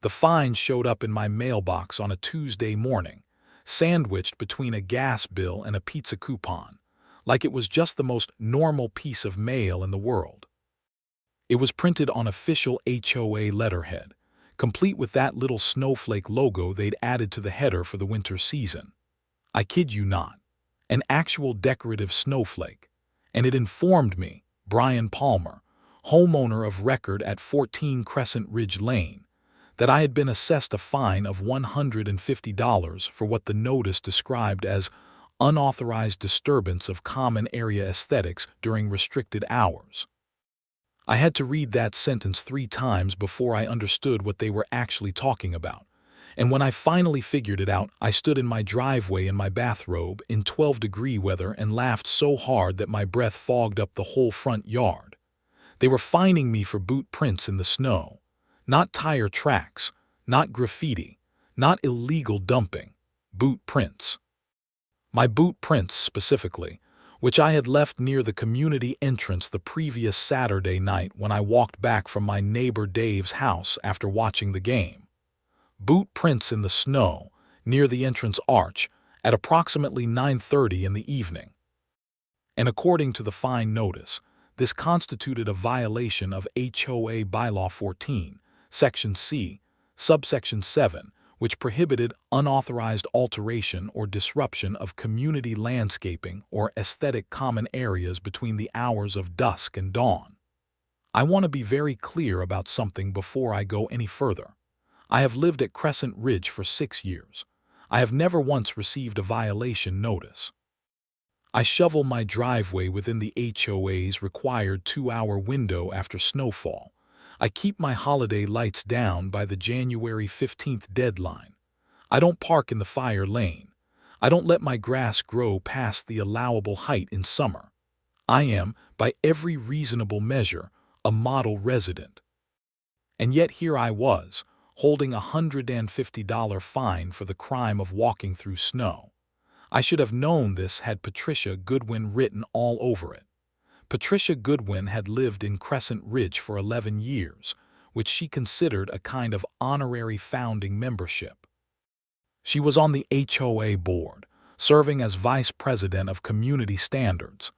The fine showed up in my mailbox on a Tuesday morning, sandwiched between a gas bill and a pizza coupon, like it was just the most normal piece of mail in the world. It was printed on official HOA letterhead, complete with that little snowflake logo they'd added to the header for the winter season. I kid you not, an actual decorative snowflake, and it informed me, Brian Palmer, homeowner of record at 14 Crescent Ridge Lane, that I had been assessed a fine of $150 for what the notice described as unauthorized disturbance of common area aesthetics during restricted hours. I had to read that sentence 3 times before I understood what they were actually talking about. And when I finally figured it out, I stood in my driveway in my bathrobe in 12-degree weather and laughed so hard that my breath fogged up the whole front yard. They were fining me for boot prints in the snow, not tire tracks, not graffiti, not illegal dumping, boot prints. My boot prints specifically, which I had left near the community entrance the previous Saturday night when I walked back from my neighbor Dave's house after watching the game. Boot prints in the snow, near the entrance arch, at approximately 9:30 in the evening. And according to the fine notice, this constituted a violation of HOA Bylaw 14, Section C, Subsection 7, which prohibited unauthorized alteration or disruption of community landscaping or aesthetic common areas between the hours of dusk and dawn. I want to be very clear about something before I go any further. I have lived at Crescent Ridge for 6 years. I have never once received a violation notice. I shovel my driveway within the HOA's required 2-hour window after snowfall. I keep my holiday lights down by the January 15th deadline. I don't park in the fire lane. I don't let my grass grow past the allowable height in summer. I am, by every reasonable measure, a model resident. And yet here I was, holding a $150 fine for the crime of walking through snow. I should have known this had Patricia Goodwin written all over it. Patricia Goodwin had lived in Crescent Ridge for 11 years, which she considered a kind of honorary founding membership. She was on the HOA board, serving as Vice President of Community Standards,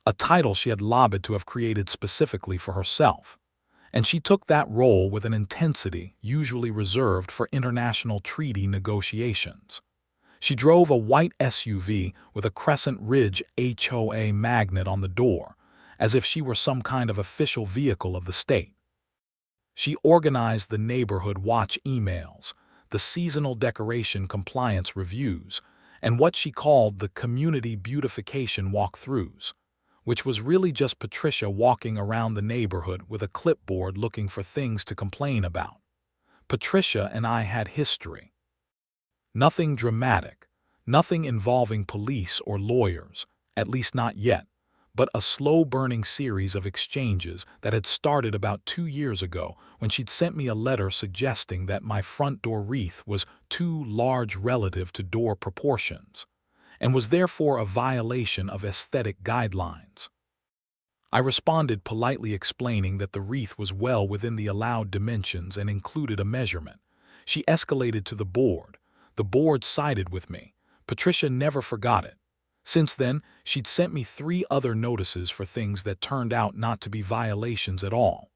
a title she had lobbied to have created specifically for herself. And she took that role with an intensity usually reserved for international treaty negotiations. She drove a white SUV with a Crescent Ridge HOA magnet on the door, as if she were some kind of official vehicle of the state. She organized the neighborhood watch emails, the seasonal decoration compliance reviews, and what she called the community beautification walkthroughs, which was really just Patricia walking around the neighborhood with a clipboard looking for things to complain about. Patricia and I had history. Nothing dramatic, nothing involving police or lawyers, at least not yet, but a slow-burning series of exchanges that had started about 2 years ago when she'd sent me a letter suggesting that my front door wreath was too large relative to door proportions, and was therefore a violation of aesthetic guidelines. I responded politely explaining that the wreath was well within the allowed dimensions and included a measurement. She escalated to the board. The board sided with me. Patricia never forgot it. Since then, she'd sent me 3 other notices for things that turned out not to be violations at all.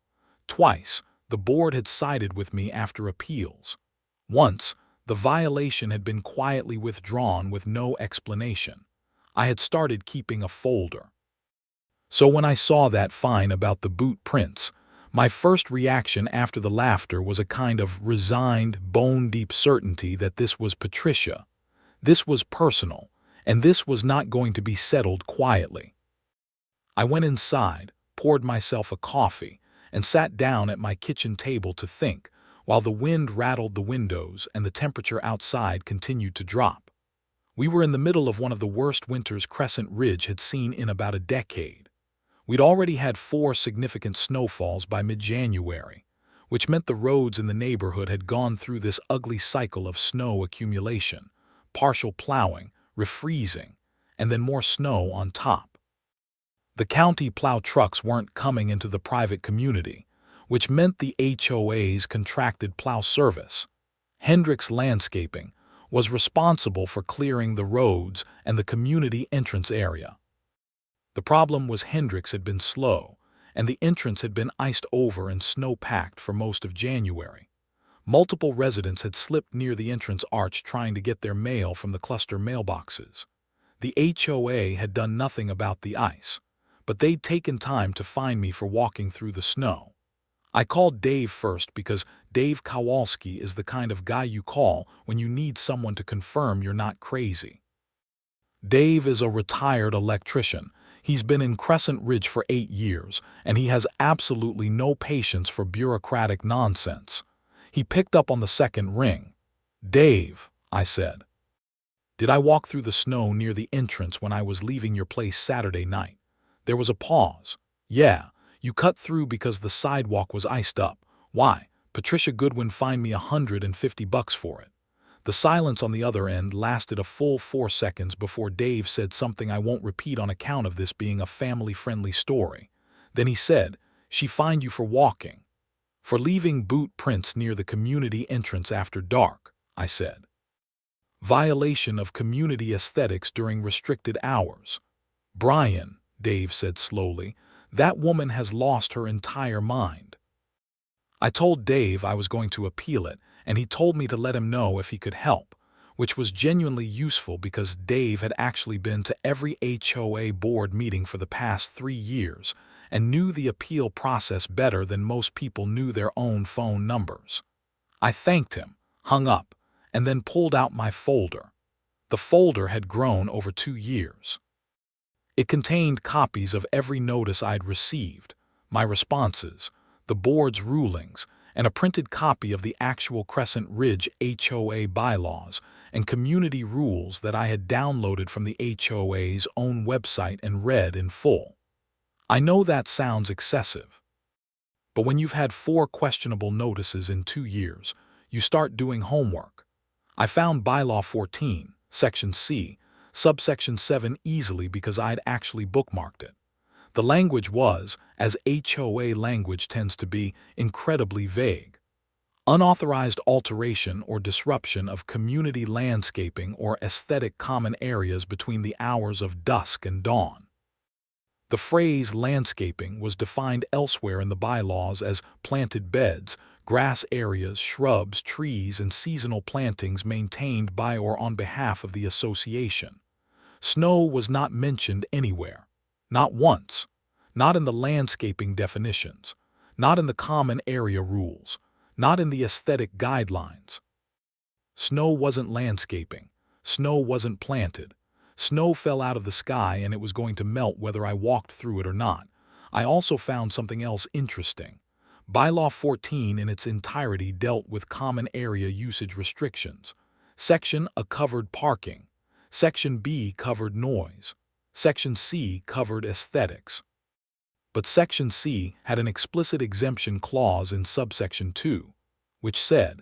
Twice, the board had sided with me after appeals. Once, the violation had been quietly withdrawn with no explanation. I had started keeping a folder. So when I saw that fine about the boot prints, my first reaction after the laughter was a kind of resigned, bone-deep certainty that this was Patricia. This was personal, and this was not going to be settled quietly. I went inside, poured myself a coffee, and sat down at my kitchen table to think, while the wind rattled the windows and the temperature outside continued to drop. We were in the middle of one of the worst winters Crescent Ridge had seen in about a decade. We'd already had 4 significant snowfalls by mid-January, which meant the roads in the neighborhood had gone through this ugly cycle of snow accumulation, partial plowing, refreezing, and then more snow on top. The county plow trucks weren't coming into the private community, which meant the HOA's contracted plow service. Hendricks Landscaping was responsible for clearing the roads and the community entrance area. The problem was Hendricks had been slow, and the entrance had been iced over and snow-packed for most of January. Multiple residents had slipped near the entrance arch trying to get their mail from the cluster mailboxes. The HOA had done nothing about the ice, but they'd taken time to fine me for walking through the snow. I called Dave first because Dave Kowalski is the kind of guy you call when you need someone to confirm you're not crazy. Dave is a retired electrician. He's been in Crescent Ridge for 8 years, and he has absolutely no patience for bureaucratic nonsense. He picked up on the second ring. "Dave," I said, "did I walk through the snow near the entrance when I was leaving your place Saturday night?" There was a pause. "Yeah, you cut through because the sidewalk was iced up. Why? Patricia Goodwin fined me $150 for it." The silence on the other end lasted a full 4 seconds before Dave said something I won't repeat on account of this being a family-friendly story. Then he said, "She fined you for walking." "For leaving boot prints near the community entrance after dark," I said. "Violation of community aesthetics during restricted hours." "Brian," Dave said slowly, "that woman has lost her entire mind." I told Dave I was going to appeal it, and he told me to let him know if he could help, which was genuinely useful because Dave had actually been to every HOA board meeting for the past 3 years and knew the appeal process better than most people knew their own phone numbers. I thanked him, hung up, and then pulled out my folder. The folder had grown over 2 years. It contained copies of every notice I'd received, my responses, the board's rulings, and a printed copy of the actual Crescent Ridge HOA bylaws and community rules that I had downloaded from the HOA's own website and read in full. I know that sounds excessive, but when you've had 4 questionable notices in 2 years, you start doing homework. I found Bylaw 14, Section C, Subsection 7 easily because I'd actually bookmarked it. The language was, as HOA language tends to be, incredibly vague. Unauthorized alteration or disruption of community landscaping or aesthetic common areas between the hours of dusk and dawn. The phrase landscaping was defined elsewhere in the bylaws as planted beds, grass areas, shrubs, trees, and seasonal plantings maintained by or on behalf of the association. Snow was not mentioned anywhere. Not once. Not in the landscaping definitions. Not in the common area rules. Not in the aesthetic guidelines. Snow wasn't landscaping. Snow wasn't planted. Snow fell out of the sky and it was going to melt whether I walked through it or not. I also found something else interesting. Bylaw 14 in its entirety dealt with common area usage restrictions. Section A covered parking. Section B covered noise. Section C covered aesthetics. But Section C had an explicit exemption clause in subsection 2, which said,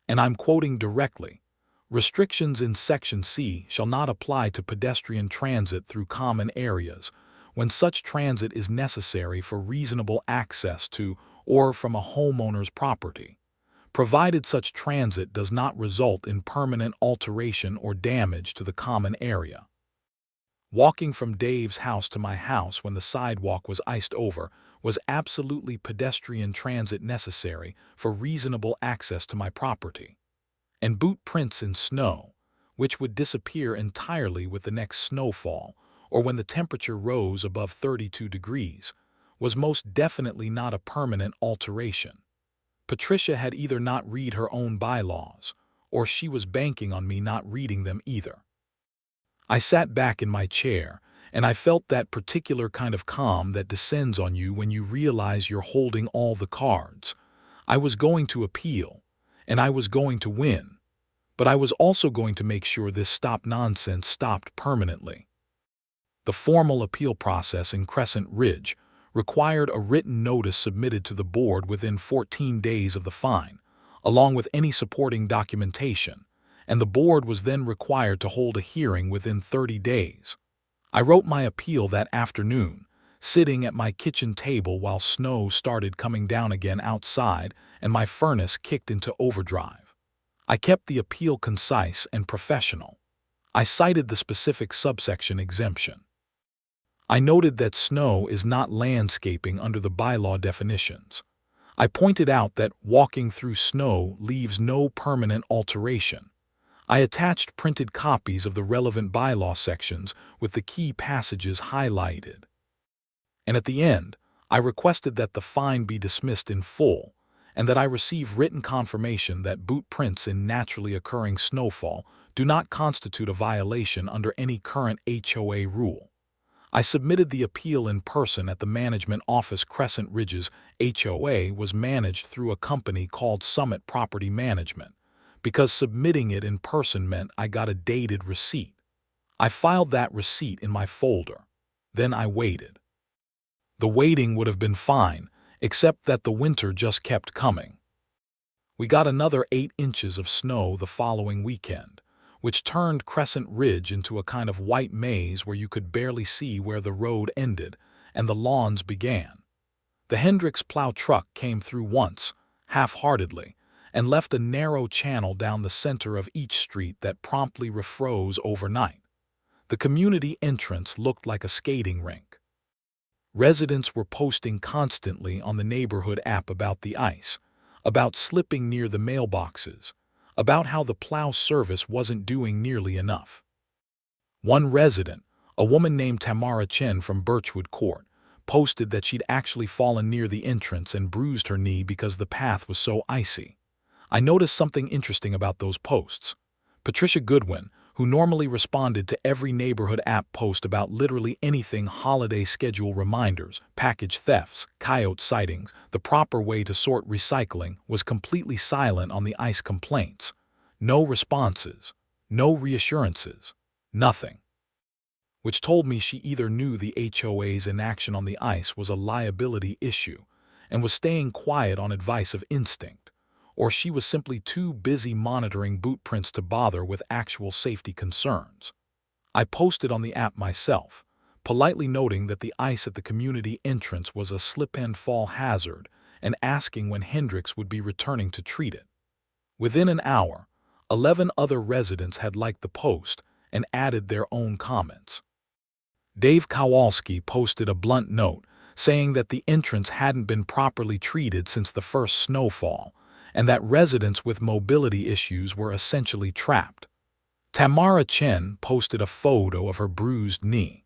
and I'm quoting directly, "Restrictions in Section C shall not apply to pedestrian transit through common areas when such transit is necessary for reasonable access to or from a homeowner's property, provided such transit does not result in permanent alteration or damage to the common area." Walking from Dave's house to my house when the sidewalk was iced over was absolutely pedestrian transit necessary for reasonable access to my property. And boot prints in snow, which would disappear entirely with the next snowfall or when the temperature rose above 32 degrees, was most definitely not a permanent alteration. Patricia had either not read her own bylaws, or she was banking on me not reading them either. I sat back in my chair, and I felt that particular kind of calm that descends on you when you realize you're holding all the cards. I was going to appeal, and I was going to win, but I was also going to make sure this stop nonsense stopped permanently. The formal appeal process in Crescent Ridge required a written notice submitted to the board within 14 days of the fine, along with any supporting documentation, and the board was then required to hold a hearing within 30 days. I wrote my appeal that afternoon, sitting at my kitchen table while snow started coming down again outside and my furnace kicked into overdrive. I kept the appeal concise and professional. I cited the specific subsection exemption. I noted that snow is not landscaping under the bylaw definitions. I pointed out that walking through snow leaves no permanent alteration. I attached printed copies of the relevant bylaw sections with the key passages highlighted. And at the end, I requested that the fine be dismissed in full and that I receive written confirmation that boot prints in naturally occurring snowfall do not constitute a violation under any current HOA rule. I submitted the appeal in person at the management office. Crescent Ridge's HOA was managed through a company called Summit Property Management, because submitting it in person meant I got a dated receipt. I filed that receipt in my folder. Then I waited. The waiting would have been fine, except that the winter just kept coming. We got another 8 inches of snow the following weekend, which turned Crescent Ridge into a kind of white maze where you could barely see where the road ended and the lawns began. The Hendricks plow truck came through once, half-heartedly, and left a narrow channel down the center of each street that promptly refroze overnight. The community entrance looked like a skating rink. Residents were posting constantly on the neighborhood app about the ice, about slipping near the mailboxes, about how the plow service wasn't doing nearly enough. One resident, a woman named Tamara Chen from Birchwood Court, posted that she'd actually fallen near the entrance and bruised her knee because the path was so icy. I noticed something interesting about those posts. Patricia Goodwin, who normally responded to every neighborhood app post about literally anything: holiday schedule reminders, package thefts, coyote sightings, the proper way to sort recycling, was completely silent on the ice complaints. No responses, no reassurances, nothing. Which told me she either knew the HOA's inaction on the ice was a liability issue and was staying quiet on advice of instinct, or she was simply too busy monitoring boot prints to bother with actual safety concerns. I posted on the app myself, politely noting that the ice at the community entrance was a slip-and-fall hazard and asking when Hendricks would be returning to treat it. Within an hour, 11 other residents had liked the post and added their own comments. Dave Kowalski posted a blunt note saying that the entrance hadn't been properly treated since the first snowfall, and that residents with mobility issues were essentially trapped. Tamara Chen posted a photo of her bruised knee.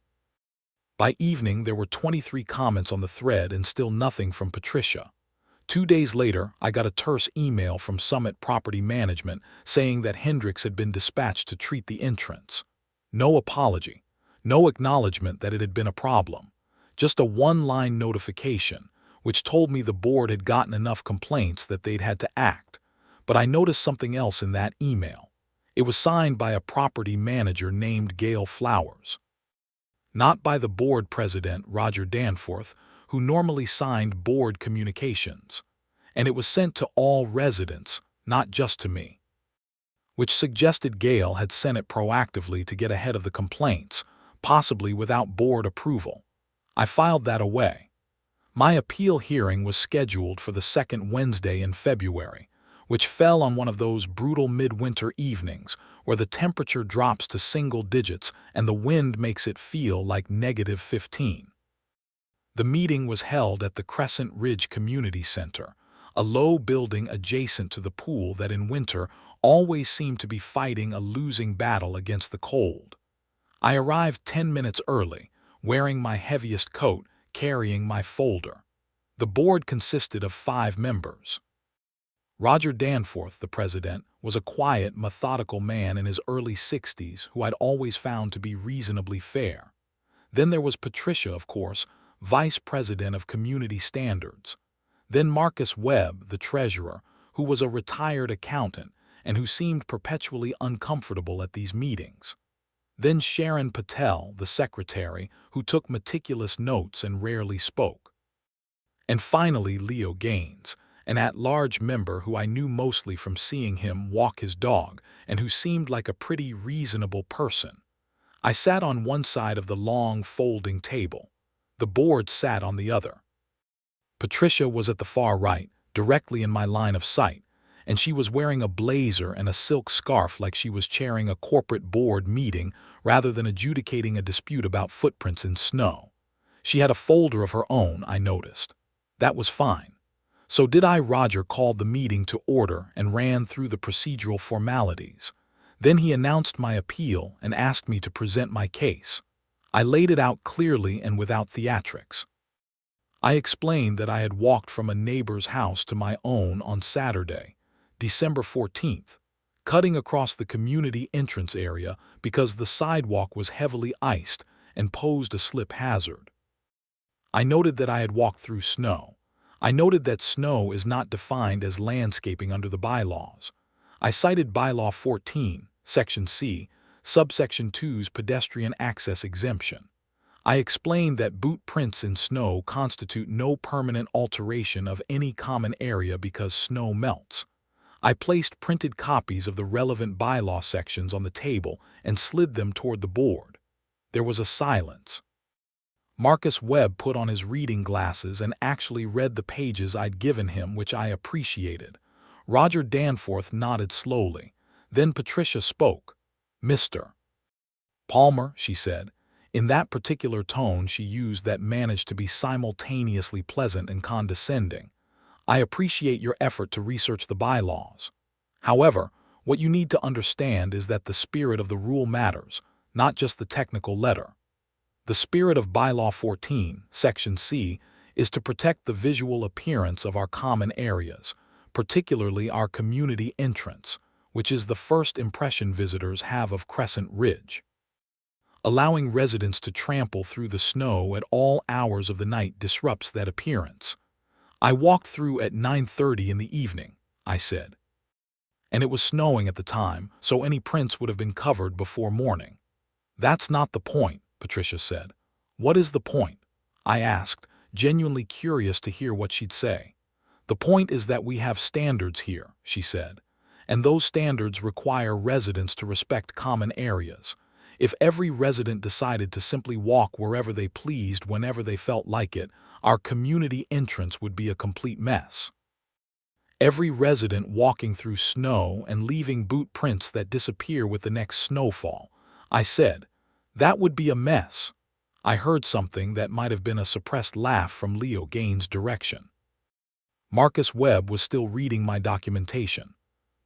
By evening, there were 23 comments on the thread and still nothing from Patricia. 2 days later, I got a terse email from Summit Property Management saying that Hendricks had been dispatched to treat the entrance. No apology, no acknowledgement that it had been a problem, just a one-line notification, which told me the board had gotten enough complaints that they'd had to act. But I noticed something else in that email. It was signed by a property manager named Gail Flowers. Not by the board president, Roger Danforth, who normally signed board communications. And it was sent to all residents, not just to me. Which suggested Gail had sent it proactively to get ahead of the complaints, possibly without board approval. I filed that away. My appeal hearing was scheduled for the second Wednesday in February, which fell on one of those brutal midwinter evenings where the temperature drops to single digits and the wind makes it feel like -15. The meeting was held at the Crescent Ridge Community Center, a low building adjacent to the pool that in winter always seemed to be fighting a losing battle against the cold. I arrived 10 minutes early, wearing my heaviest coat, carrying my folder. The board consisted of 5 members. Roger Danforth, the president, was a quiet, methodical man in his early 60s who I'd always found to be reasonably fair. Then there was Patricia, of course, vice president of community standards. Then Marcus Webb, the treasurer, who was a retired accountant and who seemed perpetually uncomfortable at these meetings. Then Sharon Patel, the secretary, who took meticulous notes and rarely spoke. And finally Leo Gaines, an at-large member who I knew mostly from seeing him walk his dog and who seemed like a pretty reasonable person. I sat on one side of the long folding table. The board sat on the other. Patricia was at the far right, directly in my line of sight, and she was wearing a blazer and a silk scarf like she was chairing a corporate board meeting rather than adjudicating a dispute about footprints in snow. She had a folder of her own, I noticed. That was fine. So did I. Roger called the meeting to order and ran through the procedural formalities. Then he announced my appeal and asked me to present my case. I laid it out clearly and without theatrics. I explained that I had walked from a neighbor's house to my own on Saturday, December 14th, cutting across the community entrance area because the sidewalk was heavily iced and posed a slip hazard. I noted that I had walked through snow. I noted that snow is not defined as landscaping under the bylaws. I cited Bylaw 14, Section C, Subsection 2's pedestrian access exemption. I explained that boot prints in snow constitute no permanent alteration of any common area because snow melts. I placed printed copies of the relevant bylaw sections on the table and slid them toward the board. There was a silence. Marcus Webb put on his reading glasses and actually read the pages I'd given him, which I appreciated. Roger Danforth nodded slowly. Then Patricia spoke. "Mr. Palmer," she said. In that particular tone she used that managed to be simultaneously pleasant and condescending. "I appreciate your effort to research the bylaws. However, what you need to understand is that the spirit of the rule matters, not just the technical letter. The spirit of Bylaw 14, Section C, is to protect the visual appearance of our common areas, particularly our community entrance, which is the first impression visitors have of Crescent Ridge. Allowing residents to trample through the snow at all hours of the night disrupts that appearance. I walked through at 9:30 in the evening," I said. "And it was snowing at the time, so any prints would have been covered before morning." "That's not the point," Patricia said. "What is the point?" I asked, genuinely curious to hear what she'd say. "The point is that we have standards here," she said, "and those standards require residents to respect common areas. If every resident decided to simply walk wherever they pleased whenever they felt like it, our community entrance would be a complete mess. Every resident walking through snow and leaving boot prints that disappear with the next snowfall," I said. "That would be a mess." I heard something that might have been a suppressed laugh from Leo Gaines' direction. Marcus Webb was still reading my documentation.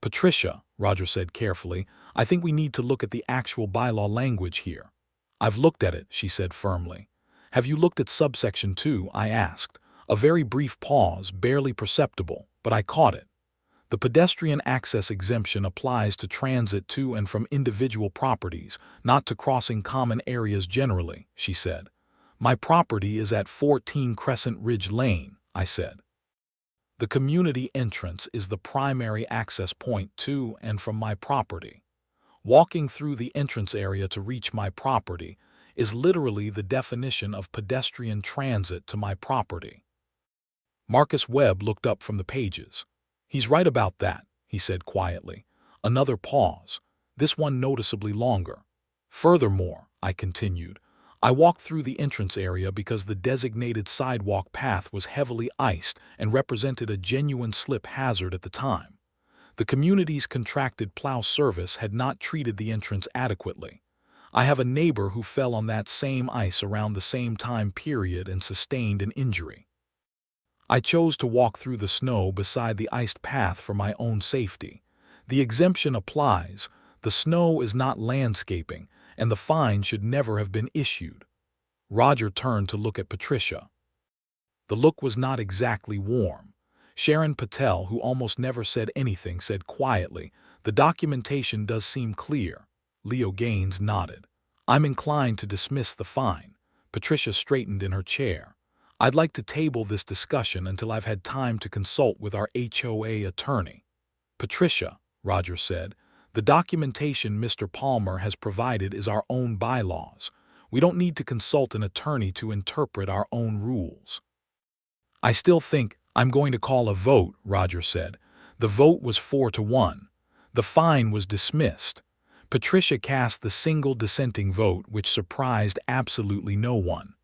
"Patricia," Roger said carefully, "I think we need to look at the actual bylaw language here." "I've looked at it," she said firmly. "Have you looked at subsection 2, I asked. A very brief pause, barely perceptible, but I caught it. "The pedestrian access exemption applies to transit to and from individual properties, not to crossing common areas generally," she said. "My property is at 14 Crescent Ridge Lane," I said. "The community entrance is the primary access point to and from my property. Walking through the entrance area to reach my property is literally the definition of pedestrian transit to my property." Marcus Webb looked up from the pages. "He's right about that," he said quietly. Another pause, this one noticeably longer. "Furthermore," I continued, "I walked through the entrance area because the designated sidewalk path was heavily iced and represented a genuine slip hazard at the time. The community's contracted plow service had not treated the entrance adequately. I have a neighbor who fell on that same ice around the same time period and sustained an injury. I chose to walk through the snow beside the iced path for my own safety. The exemption applies. The snow is not landscaping, and the fine should never have been issued." Roger turned to look at Patricia. The look was not exactly warm. Sharon Patel, who almost never said anything, said quietly, "The documentation does seem clear." Leo Gaines nodded. "I'm inclined to dismiss the fine." Patricia straightened in her chair. "I'd like to table this discussion until I've had time to consult with our HOA attorney." "Patricia," Roger said, "the documentation Mr. Palmer has provided is our own bylaws. We don't need to consult an attorney to interpret our own rules." "I still think I'm going to call a vote," Roger said. The vote was 4-1. The fine was dismissed. Patricia cast the single dissenting vote, which surprised absolutely no one.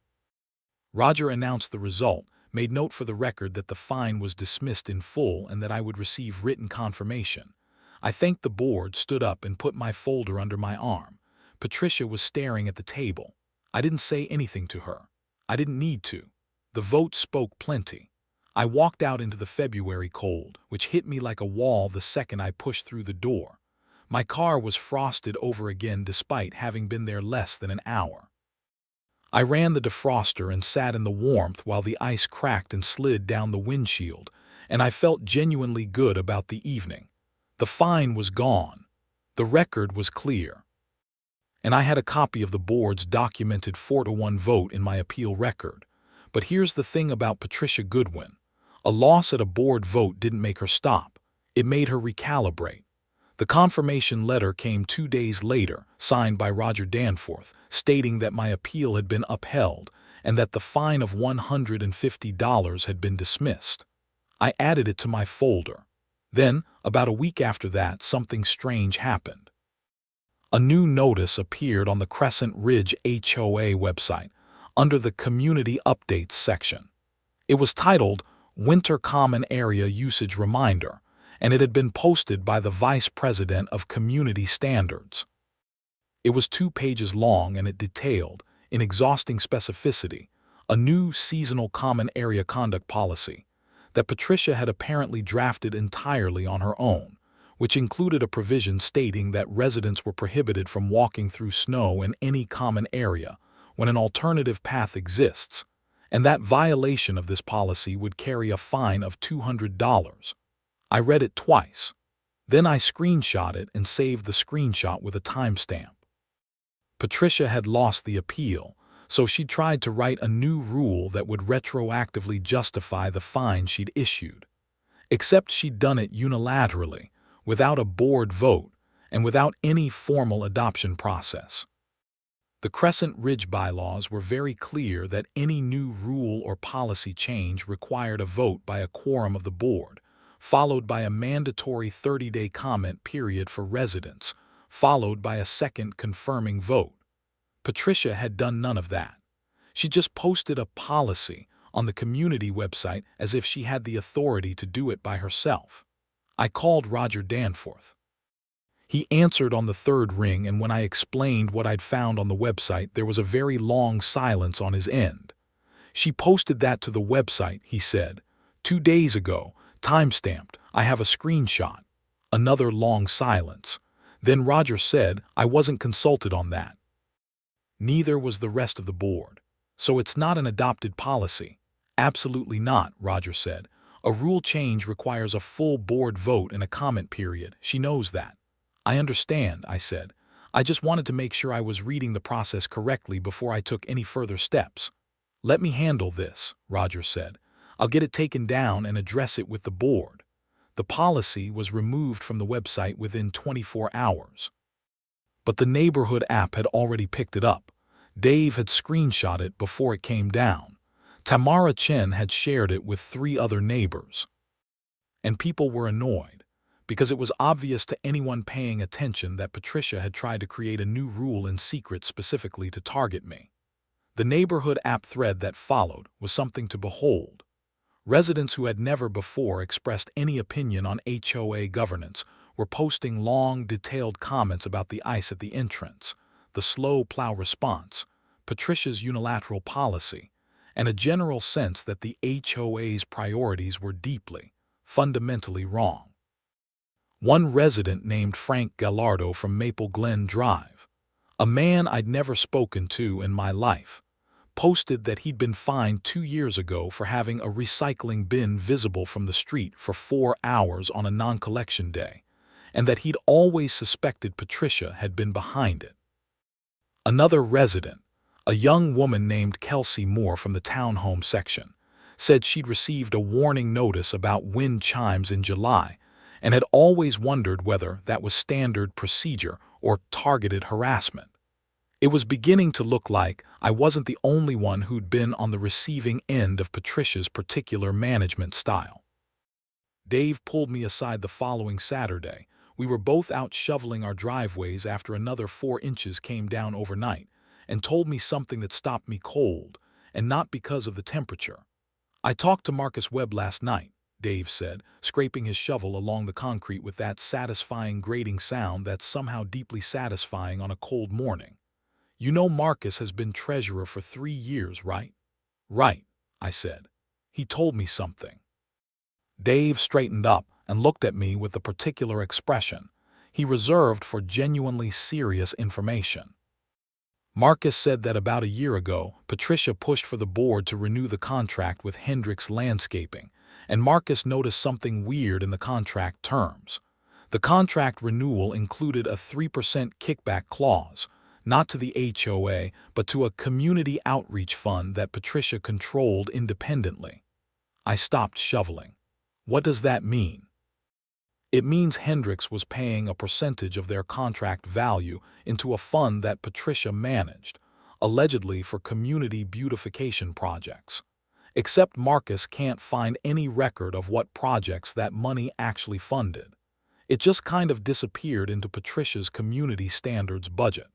Roger announced the result, made note for the record that the fine was dismissed in full and that I would receive written confirmation. I thanked the board, stood up, and put my folder under my arm. Patricia was staring at the table. I didn't say anything to her. I didn't need to. The vote spoke plenty. I walked out into the February cold, which hit me like a wall the second I pushed through the door. My car was frosted over again despite having been there less than an hour. I ran the defroster and sat in the warmth while the ice cracked and slid down the windshield, and I felt genuinely good about the evening. The fine was gone. The record was clear. And I had a copy of the board's documented 4-1 vote in my appeal record. But here's the thing about Patricia Goodwin. A loss at a board vote didn't make her stop. It made her recalibrate. The confirmation letter came 2 days later, signed by Roger Danforth, stating that my appeal had been upheld and that the fine of $150 had been dismissed. I added it to my folder. Then, about a week after that, something strange happened. A new notice appeared on the Crescent Ridge HOA website under the Community Updates section. It was titled Winter Common Area Usage Reminder, and it had been posted by the Vice President of Community Standards. It was 2 pages long, and it detailed, in exhausting specificity, a new seasonal common area conduct policy that Patricia had apparently drafted entirely on her own, which included a provision stating that residents were prohibited from walking through snow in any common area when an alternative path exists, and that violation of this policy would carry a fine of $200. I read it twice. Then I screenshot it and saved the screenshot with a timestamp. Patricia had lost the appeal, so she tried to write a new rule that would retroactively justify the fine she'd issued. Except she'd done it unilaterally, without a board vote, and without any formal adoption process. The Crescent Ridge bylaws were very clear that any new rule or policy change required a vote by a quorum of the board, followed by a mandatory 30-day comment period for residents, followed by a second confirming vote. Patricia had done none of that. She just posted a policy on the community website as if she had the authority to do it by herself. I called Roger Danforth. He answered on the 3rd ring, and when I explained what I'd found on the website, there was a very long silence on his end. "She posted that to the website," he said, "2 days ago, timestamped. I have a screenshot." Another long silence. Then Roger said, "I wasn't consulted on that." Neither was the rest of the board. "So it's not an adopted policy?" "Absolutely not," Roger said. "A rule change requires a full board vote and a comment period. She knows that." "I understand," I said. "I just wanted to make sure I was reading the process correctly before I took any further steps." "Let me handle this," Roger said. "I'll get it taken down and address it with the board." The policy was removed from the website within 24 hours. But the neighborhood app had already picked it up. Dave had screenshot it before it came down. Tamara Chen had shared it with 3 other neighbors. And people were annoyed, because it was obvious to anyone paying attention that Patricia had tried to create a new rule in secret specifically to target me. The neighborhood app thread that followed was something to behold. Residents who had never before expressed any opinion on HOA governance were posting long, detailed comments about the ice at the entrance, the slow plow response, Patricia's unilateral policy, and a general sense that the HOA's priorities were deeply, fundamentally wrong. One resident named Frank Gallardo from Maple Glen Drive, a man I'd never spoken to in my life, posted that he'd been fined 2 years ago for having a recycling bin visible from the street for 4 hours on a non-collection day, and that he'd always suspected Patricia had been behind it. Another resident, a young woman named Kelsey Moore from the townhome section, said she'd received a warning notice about wind chimes in July and had always wondered whether that was standard procedure or targeted harassment. It was beginning to look like I wasn't the only one who'd been on the receiving end of Patricia's particular management style. Dave pulled me aside the following Saturday. We were both out shoveling our driveways after another 4 inches came down overnight, and told me something that stopped me cold and not because of the temperature. I talked to Marcus Webb last night, Dave said, scraping his shovel along the concrete with that satisfying grating sound that's somehow deeply satisfying on a cold morning. You know Marcus has been treasurer for 3 years, right? Right, I said. He told me something. Dave straightened up and looked at me with a particular expression he reserved for genuinely serious information. Marcus said that about a year ago, Patricia pushed for the board to renew the contract with Hendricks Landscaping, and Marcus noticed something weird in the contract terms. The contract renewal included a 3% kickback clause, not to the HOA, but to a community outreach fund that Patricia controlled independently. I stopped shoveling. What does that mean? It means Hendricks was paying a percentage of their contract value into a fund that Patricia managed, allegedly for community beautification projects. Except Marcus can't find any record of what projects that money actually funded. It just kind of disappeared into Patricia's community standards budget.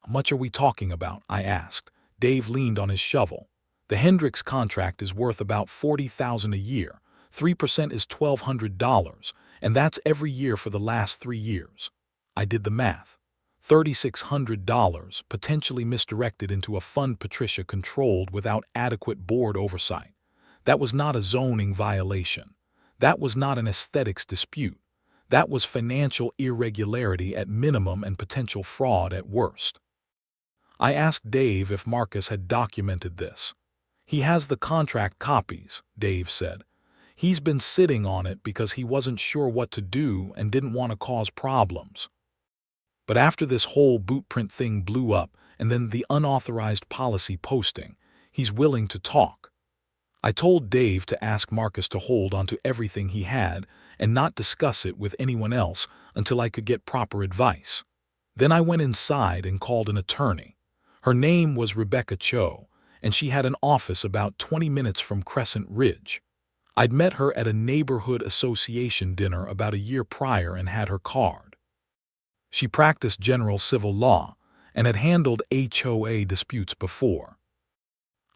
How much are we talking about? I asked. Dave leaned on his shovel. The Hendricks contract is worth about $40,000 a year. 3% is $1,200, and that's every year for the last 3 years. I did the math. $3,600 potentially misdirected into a fund Patricia controlled without adequate board oversight. That was not a zoning violation. That was not an aesthetics dispute. That was financial irregularity at minimum and potential fraud at worst. I asked Dave if Marcus had documented this. He has the contract copies, Dave said. He's been sitting on it because he wasn't sure what to do and didn't want to cause problems. But after this whole bootprint thing blew up and then the unauthorized policy posting, he's willing to talk. I told Dave to ask Marcus to hold onto everything he had and not discuss it with anyone else until I could get proper advice. Then I went inside and called an attorney. Her name was Rebecca Cho, and she had an office about 20 minutes from Crescent Ridge. I'd met her at a neighborhood association dinner about a year prior and had her card. She practiced general civil law and had handled HOA disputes before.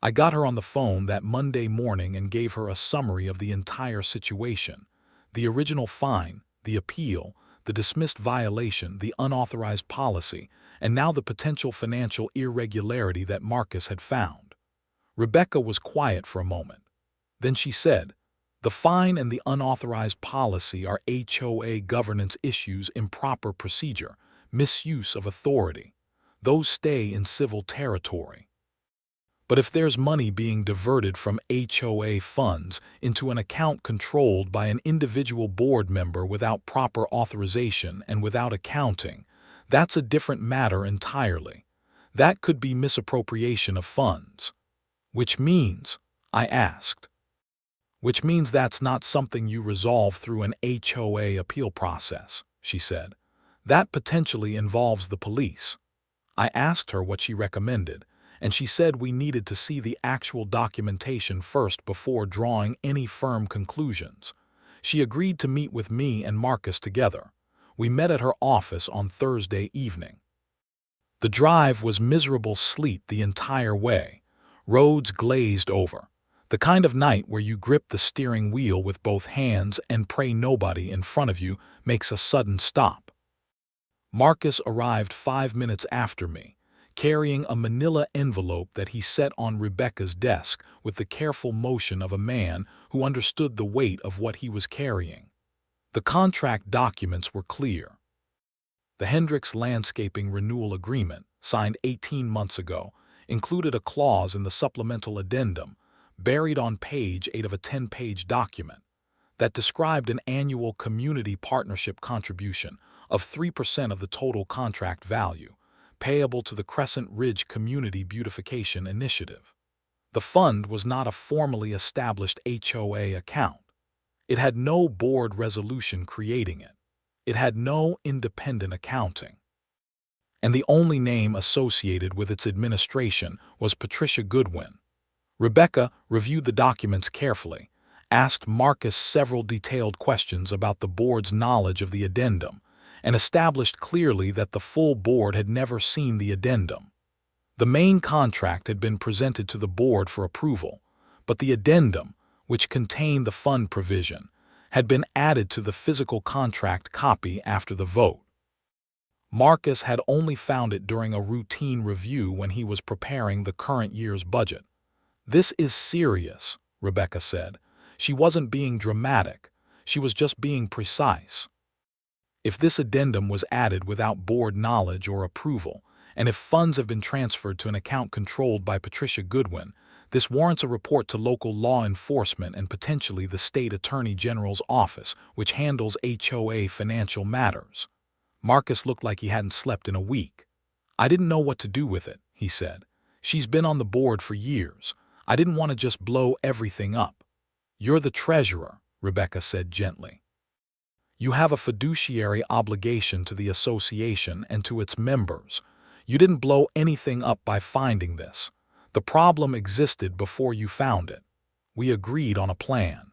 I got her on the phone that Monday morning and gave her a summary of the entire situation: the original fine, the appeal, the dismissed violation, the unauthorized policy, and now the potential financial irregularity that Marcus had found. Rebecca was quiet for a moment. Then she said, "The fine and the unauthorized policy are HOA governance issues, improper procedure, misuse of authority. Those stay in civil territory. But if there's money being diverted from HOA funds into an account controlled by an individual board member without proper authorization and without accounting, that's a different matter entirely. That could be misappropriation of funds." "Which means?" I asked. "Which means that's not something you resolve through an HOA appeal process," she said. "That potentially involves the police." I asked her what she recommended, and she said we needed to see the actual documentation first before drawing any firm conclusions. She agreed to meet with me and Marcus together. We met at her office on Thursday evening. The drive was miserable sleet the entire way, roads glazed over. The kind of night where you grip the steering wheel with both hands and pray nobody in front of you makes a sudden stop. Marcus arrived 5 minutes after me, carrying a manila envelope that he set on Rebecca's desk with the careful motion of a man who understood the weight of what he was carrying. The contract documents were clear. The Hendricks Landscaping Renewal Agreement, signed 18 months ago, included a clause in the supplemental addendum, buried on page 8 of a 10-page document, that described an annual community partnership contribution of 3% of the total contract value, payable to the Crescent Ridge Community Beautification Initiative. The fund was not a formally established HOA account. It had no board resolution creating it. It had no independent accounting. And the only name associated with its administration was Patricia Goodwin. Rebecca reviewed the documents carefully, asked Marcus several detailed questions about the board's knowledge of the addendum, and established clearly that the full board had never seen the addendum. The main contract had been presented to the board for approval, but the addendum, which contained the fund provision, had been added to the physical contract copy after the vote. Marcus had only found it during a routine review when he was preparing the current year's budget. "This is serious," Rebecca said. She wasn't being dramatic, she was just being precise. If this addendum was added without board knowledge or approval, and if funds have been transferred to an account controlled by Patricia Goodwin, this warrants a report to local law enforcement and potentially the state attorney general's office, which handles HOA financial matters. Marcus looked like he hadn't slept in a week. "I didn't know what to do with it," he said. "She's been on the board for years. I didn't want to just blow everything up." "You're the treasurer," Rebecca said gently. "You have a fiduciary obligation to the association and to its members. You didn't blow anything up by finding this. The problem existed before you found it. We agreed on a plan."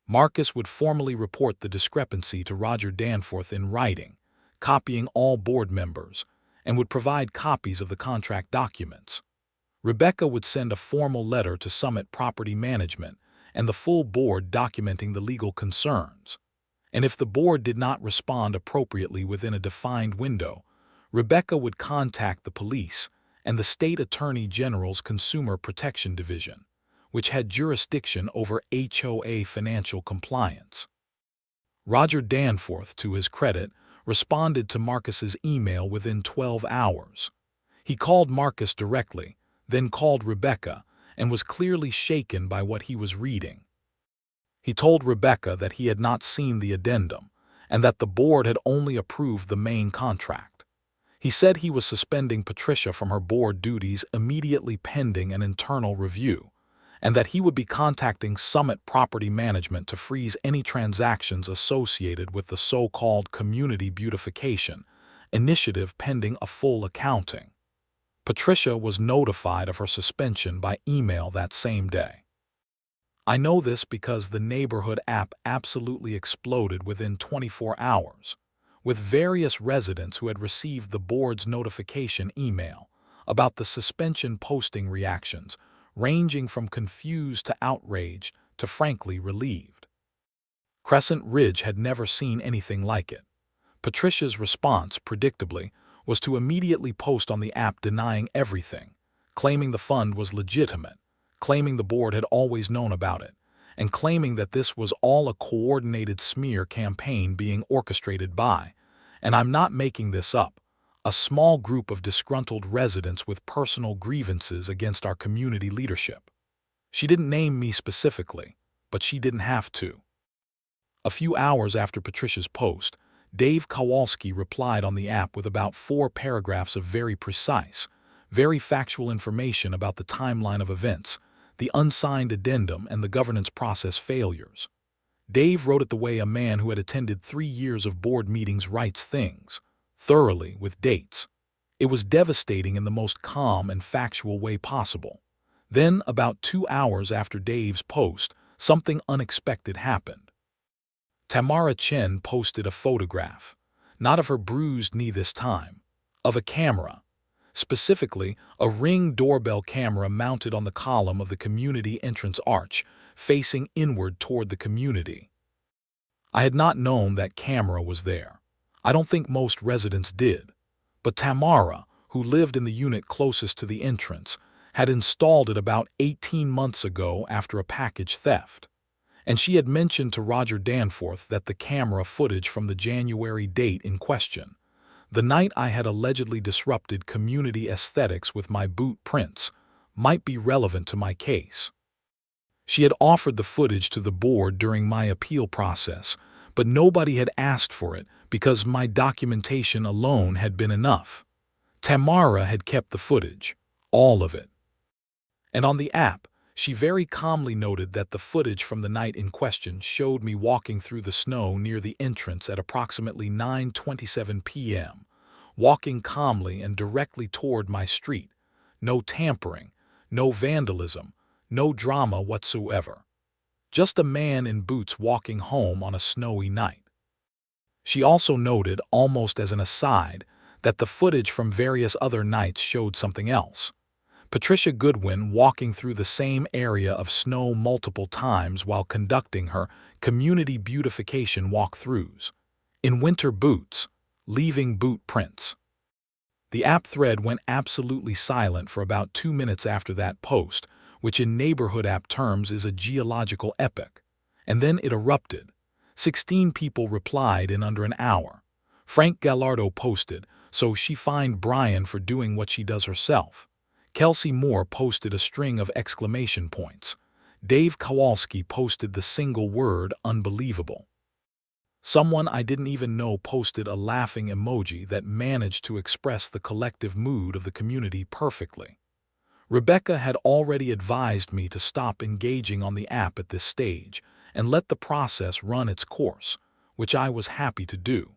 Marcus would formally report the discrepancy to Roger Danforth in writing, copying all board members, and would provide copies of the contract documents. Rebecca would send a formal letter to Summit Property Management and the full board documenting the legal concerns. And if the board did not respond appropriately within a defined window, Rebecca would contact the police and the state attorney general's Consumer Protection Division, which had jurisdiction over HOA financial compliance. Roger Danforth, to his credit, responded to Marcus's email within 12 hours. He called Marcus directly, then called Rebecca, and was clearly shaken by what he was reading. He told Rebecca that he had not seen the addendum, and that the board had only approved the main contract. He said he was suspending Patricia from her board duties immediately pending an internal review, and that he would be contacting Summit Property Management to freeze any transactions associated with the so-called community beautification initiative pending a full accounting. Patricia was notified of her suspension by email that same day. "I know this because the neighborhood app absolutely exploded within 24 hours, with various residents who had received the board's notification email about the suspension posting reactions, ranging from confused to outraged to frankly relieved. Crescent Ridge had never seen anything like it. Patricia's response, predictably, was to immediately post on the app denying everything, claiming the fund was legitimate, claiming the board had always known about it, and claiming that this was all a coordinated smear campaign being orchestrated by, and I'm not making this up, a small group of disgruntled residents with personal grievances against our community leadership. She didn't name me specifically, but she didn't have to." A few hours after Patricia's post, Dave Kowalski replied on the app with about 4 paragraphs of very precise, very factual information about the timeline of events, the unsigned addendum, and the governance process failures. Dave wrote it the way a man who had attended 3 years of board meetings writes things, thoroughly, with dates. It was devastating in the most calm and factual way possible. Then, about 2 hours after Dave's post, something unexpected happened. Tamara Chen posted a photograph, not of her bruised knee this time, of a camera, specifically a Ring doorbell camera mounted on the column of the community entrance arch, facing inward toward the community. I had not known that camera was there. I don't think most residents did. But Tamara, who lived in the unit closest to the entrance, had installed it about 18 months ago after a package theft. And she had mentioned to Roger Danforth that the camera footage from the January date in question, the night I had allegedly disrupted community aesthetics with my boot prints, might be relevant to my case. She had offered the footage to the board during my appeal process, but nobody had asked for it because my documentation alone had been enough. Tamara had kept the footage, all of it. And on the app, she very calmly noted that the footage from the night in question showed me walking through the snow near the entrance at approximately 9:27 p.m., walking calmly and directly toward my street. No tampering, no vandalism, no drama whatsoever. Just a man in boots walking home on a snowy night. She also noted, almost as an aside, that the footage from various other nights showed something else. Patricia Goodwin walking through the same area of snow multiple times while conducting her community beautification walkthroughs. In winter boots, leaving boot prints. The app thread went absolutely silent for about 2 minutes after that post, which in neighborhood app terms is a geological epoch. And then it erupted. 16 people replied in under an hour. Frank Gallardo posted, "So she fined Brian for doing what she does herself." Kelsey Moore posted a string of exclamation points. Dave Kowalski posted the single word, "unbelievable." Someone I didn't even know posted a laughing emoji that managed to express the collective mood of the community perfectly. Rebecca had already advised me to stop engaging on the app at this stage and let the process run its course, which I was happy to do.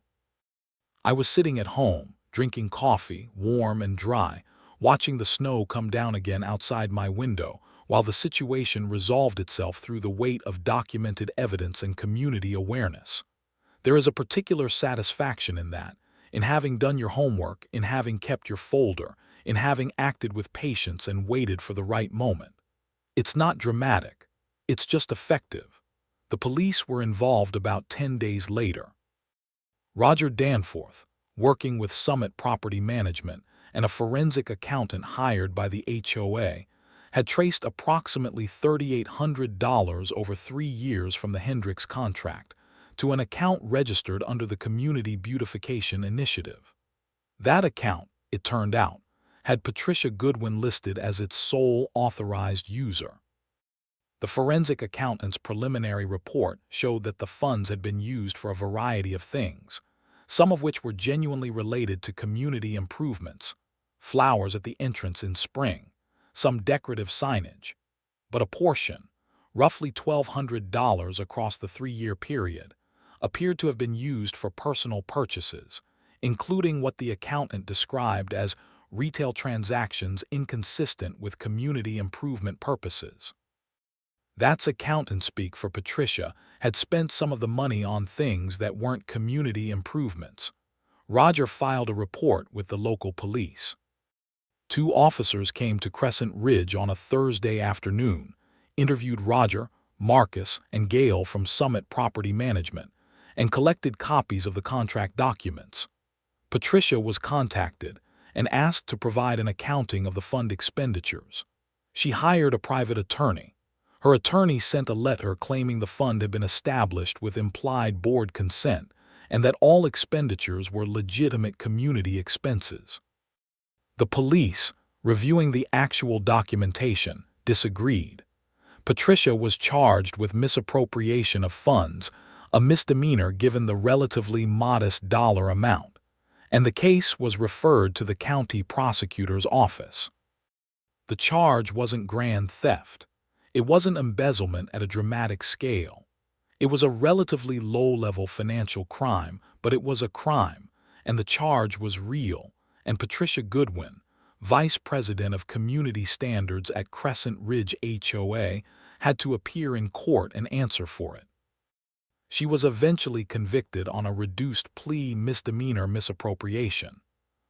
I was sitting at home, drinking coffee, warm and dry, watching the snow come down again outside my window, while the situation resolved itself through the weight of documented evidence and community awareness. There is a particular satisfaction in that, in having done your homework, in having kept your folder, in having acted with patience and waited for the right moment. It's not dramatic. It's just effective. The police were involved about 10 days later. Roger Danforth, working with Summit Property Management and a forensic accountant hired by the HOA, had traced approximately $3,800 over 3 years from the Hendricks contract to an account registered under the Community Beautification Initiative. That account, it turned out, had Patricia Goodwin listed as its sole authorized user. The forensic accountant's preliminary report showed that the funds had been used for a variety of things, some of which were genuinely related to community improvements, flowers at the entrance in spring, some decorative signage, but a portion, roughly $1,200 across the 3-year period, appeared to have been used for personal purchases, including what the accountant described as retail transactions inconsistent with community improvement purposes. That's accountant speak for Patricia had spent some of the money on things that weren't community improvements. Roger filed a report with the local police. 2 officers came to Crescent Ridge on a Thursday afternoon, interviewed Roger, Marcus, and Gail from Summit Property Management, and collected copies of the contract documents. Patricia was contacted and asked to provide an accounting of the fund expenditures. She hired a private attorney. Her attorney sent a letter claiming the fund had been established with implied board consent and that all expenditures were legitimate community expenses. The police, reviewing the actual documentation, disagreed. Patricia was charged with misappropriation of funds, a misdemeanor given the relatively modest dollar amount, and the case was referred to the county prosecutor's office. The charge wasn't grand theft. It wasn't embezzlement at a dramatic scale. It was a relatively low-level financial crime, but it was a crime, and the charge was real, and Patricia Goodwin, Vice President of Community Standards at Crescent Ridge HOA, had to appear in court and answer for it. She was eventually convicted on a reduced plea misdemeanor misappropriation,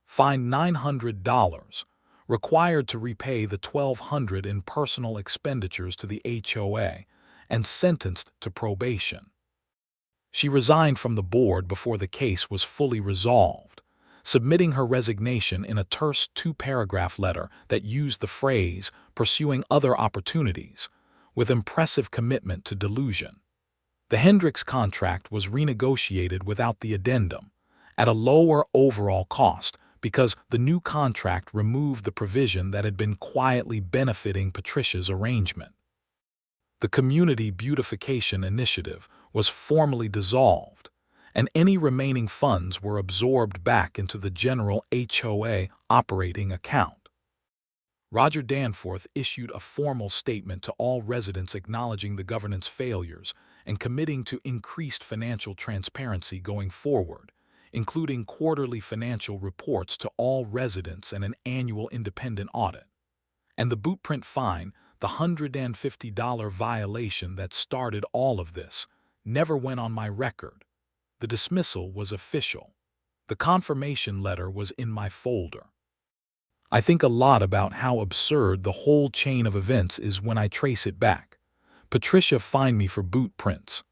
fined $900, required to repay the $1,200 in personal expenditures to the HOA, and sentenced to probation. She resigned from the board before the case was fully resolved, submitting her resignation in a terse 2-paragraph letter that used the phrase "pursuing other opportunities," with impressive commitment to delusion. The Hendricks contract was renegotiated without the addendum, at a lower overall cost, because the new contract removed the provision that had been quietly benefiting Patricia's arrangement. The Community Beautification Initiative was formally dissolved, and any remaining funds were absorbed back into the general HOA operating account. Roger Danforth issued a formal statement to all residents acknowledging the governance failures and committing to increased financial transparency going forward, including quarterly financial reports to all residents and an annual independent audit. And the bootprint fine, the $150 violation that started all of this, never went on my record. The dismissal was official. The The confirmation letter was in my folder. I think a lot about how absurd the whole chain of events is when I trace it back. Patricia fined me for boot prints.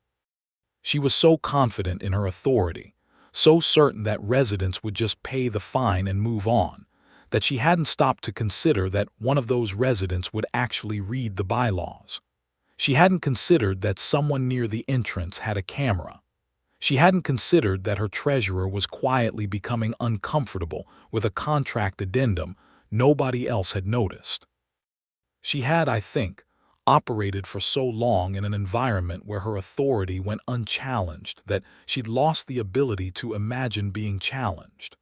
She was so confident in her authority, so certain that residents would just pay the fine and move on, that she hadn't stopped to consider that one of those residents would actually read the bylaws. She hadn't considered that someone near the entrance had a camera. She hadn't considered that her treasurer was quietly becoming uncomfortable with a contract addendum nobody else had noticed. She had, I think, operated for so long in an environment where her authority went unchallenged that she'd lost the ability to imagine being challenged.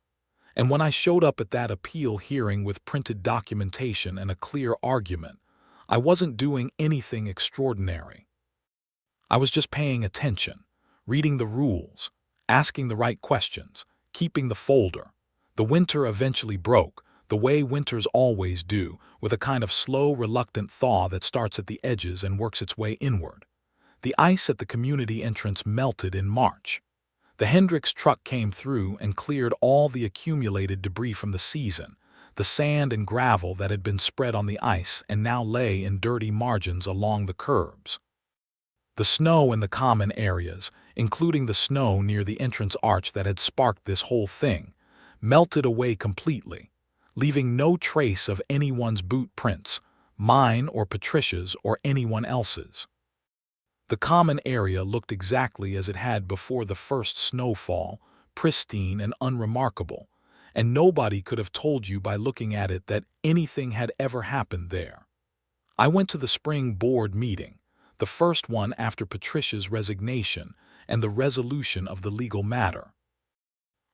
And when I showed up at that appeal hearing with printed documentation and a clear argument, I wasn't doing anything extraordinary. I was just paying attention, reading the rules, asking the right questions, keeping the folder. The winter eventually broke, the way winters always do, with a kind of slow, reluctant thaw that starts at the edges and works its way inward. The ice at the community entrance melted in March. The Hendricks truck came through and cleared all the accumulated debris from the season, the sand and gravel that had been spread on the ice and now lay in dirty margins along the curbs. The snow in the common areas, including the snow near the entrance arch that had sparked this whole thing, melted away completely, leaving no trace of anyone's boot prints, mine or Patricia's or anyone else's. The common area looked exactly as it had before the first snowfall, pristine and unremarkable, and nobody could have told you by looking at it that anything had ever happened there. I went to the spring board meeting, the first one after Patricia's resignation and the resolution of the legal matter.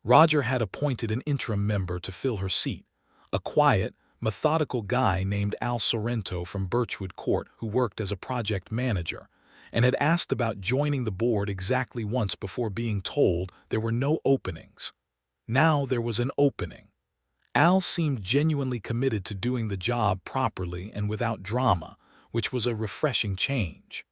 Roger had appointed an interim member to fill her seat, a quiet, methodical guy named Al Sorrento from Birchwood Court who worked as a project manager, and had asked about joining the board exactly once before being told there were no openings. Now there was an opening. Al seemed genuinely committed to doing the job properly and without drama, which was a refreshing change.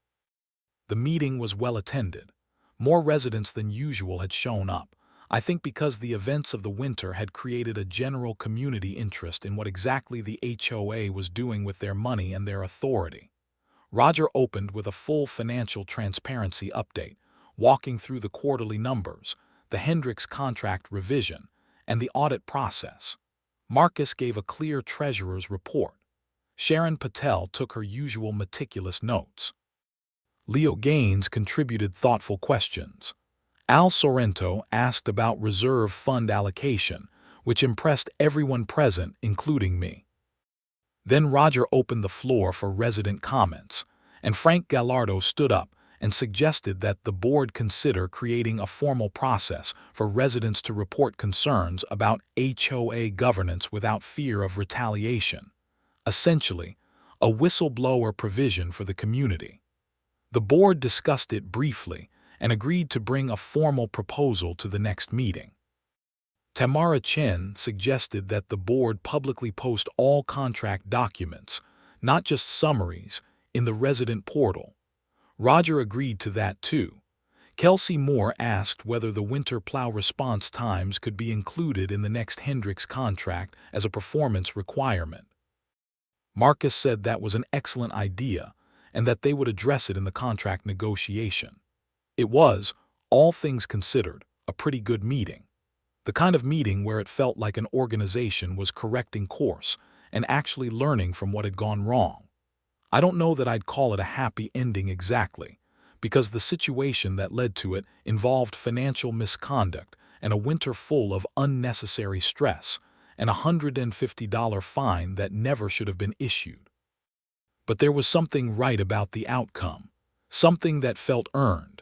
The meeting was well attended. More residents than usual had shown up, I think because the events of the winter had created a general community interest in what exactly the HOA was doing with their money and their authority. Roger opened with a full financial transparency update, walking through the quarterly numbers, the Hendricks contract revision, and the audit process. Marcus gave a clear treasurer's report. Sharon Patel took her usual meticulous notes. Leo Gaines contributed thoughtful questions. Al Sorrento asked about reserve fund allocation, which impressed everyone present, including me. Then Roger opened the floor for resident comments, and Frank Gallardo stood up and suggested that the board consider creating a formal process for residents to report concerns about HOA governance without fear of retaliation. Essentially, a whistleblower provision for the community. The board discussed it briefly and agreed to bring a formal proposal to the next meeting. Tamara Chen suggested that the board publicly post all contract documents, not just summaries, in the resident portal. Roger agreed to that too. Kelsey Moore asked whether the winter plow response times could be included in the next Hendricks contract as a performance requirement. Marcus said that was an excellent idea and that they would address it in the contract negotiation. It was, all things considered, a pretty good meeting. The kind of meeting where it felt like an organization was correcting course and actually learning from what had gone wrong. I don't know that I'd call it a happy ending exactly, because the situation that led to it involved financial misconduct and a winter full of unnecessary stress and a $150 fine that never should have been issued. But there was something right about the outcome, something that felt earned.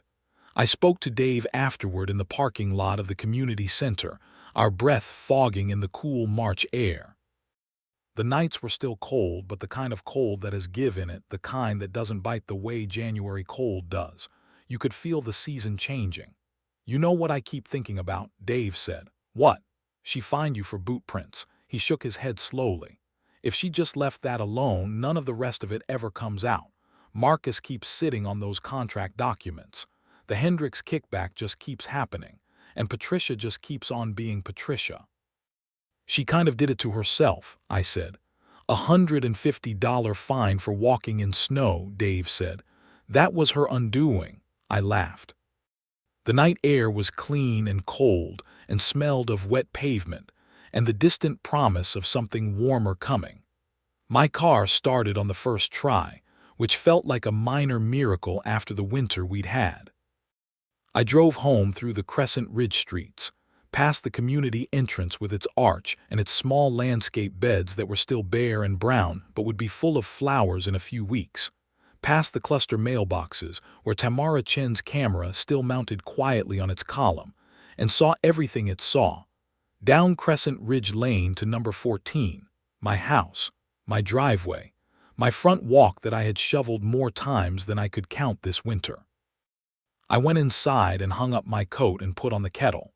I spoke to Dave afterward in the parking lot of the community center, our breath fogging in the cool March air. The nights were still cold, but the kind of cold that has give in it, the kind that doesn't bite the way January cold does. You could feel the season changing. "You know what I keep thinking about," Dave said. "What?" "She fined you for boot prints." He shook his head slowly. "If she just left that alone, none of the rest of it ever comes out. Marcus keeps sitting on those contract documents. The Hendricks kickback just keeps happening. and Patricia just keeps on being Patricia. She kind of did it to herself, I said. $150 fine for walking in snow, Dave said. That was her undoing, I laughed. The night air was clean and cold and smelled of wet pavement and the distant promise of something warmer coming. My car started on the first try, which felt like a minor miracle after the winter we'd had. I drove home through the Crescent Ridge streets, past the community entrance with its arch and its small landscape beds that were still bare and brown but would be full of flowers in a few weeks, past the cluster mailboxes where Tamara Chen's camera still mounted quietly on its column, and saw everything it saw, down Crescent Ridge Lane to number 14, my house, my driveway, my front walk that I had shoveled more times than I could count this winter. I went inside and hung up my coat and put on the kettle.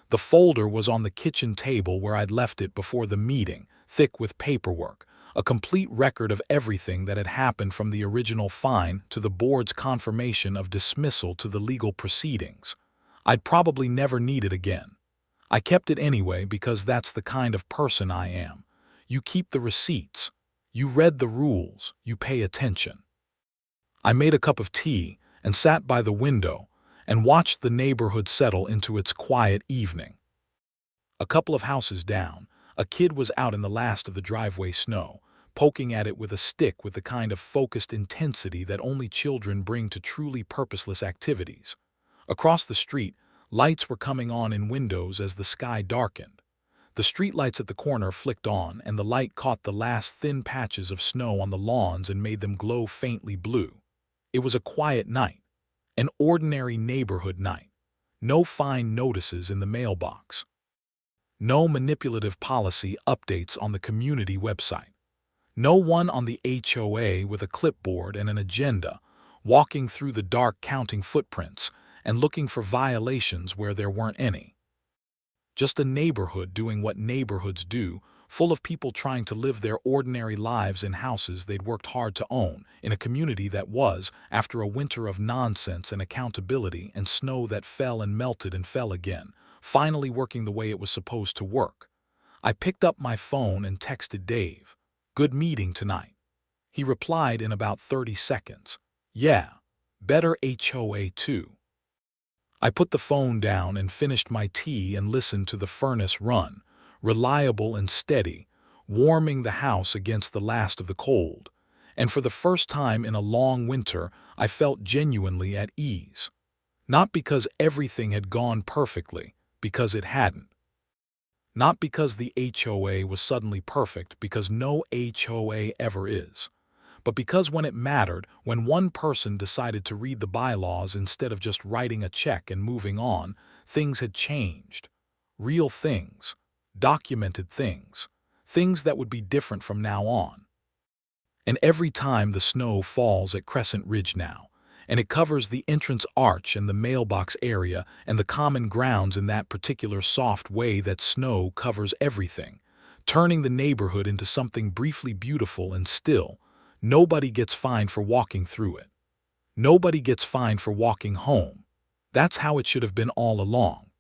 The folder was on the kitchen table where I'd left it before the meeting, thick with paperwork, a complete record of everything that had happened from the original fine to the board's confirmation of dismissal to the legal proceedings. I'd probably never need it again. I kept it anyway because that's the kind of person I am. You keep the receipts. You read the rules. You pay attention. I made a cup of tea and sat by the window and watched the neighborhood settle into its quiet evening. A couple of houses down, a kid was out in the last of the driveway snow, poking at it with a stick with the kind of focused intensity that only children bring to truly purposeless activities. Across the street, lights were coming on in windows as the sky darkened. The streetlights at the corner flicked on, and the light caught the last thin patches of snow on the lawns and made them glow faintly blue. It was a quiet night. An ordinary neighborhood night. No fine notices in the mailbox. No manipulative policy updates on the community website. No one on the HOA with a clipboard and an agenda, walking through the dark counting footprints and looking for violations where there weren't any. Just a neighborhood doing what neighborhoods do, full of people trying to live their ordinary lives in houses they'd worked hard to own, in a community that was, after a winter of nonsense and accountability and snow that fell and melted and fell again, finally working the way it was supposed to work. I picked up my phone and texted Dave, "Good meeting tonight." He replied in about 30 seconds, "Yeah, better HOA too." I put the phone down and finished my tea and listened to the furnace run, reliable and steady, warming the house against the last of the cold, and for the first time in a long winter I felt genuinely at ease. Not because everything had gone perfectly, because it hadn't. Not because the HOA was suddenly perfect, because no HOA ever is, but because when it mattered, when one person decided to read the bylaws instead of just writing a check and moving on, things had changed. Real things. Documented things. Things that would be different from now on. And every time the snow falls at Crescent Ridge now, and it covers the entrance arch and the mailbox area and the common grounds in that particular soft way that snow covers everything, turning the neighborhood into something briefly beautiful and still, nobody gets fined for walking through it. Nobody gets fined for walking home. That's how it should have been all along.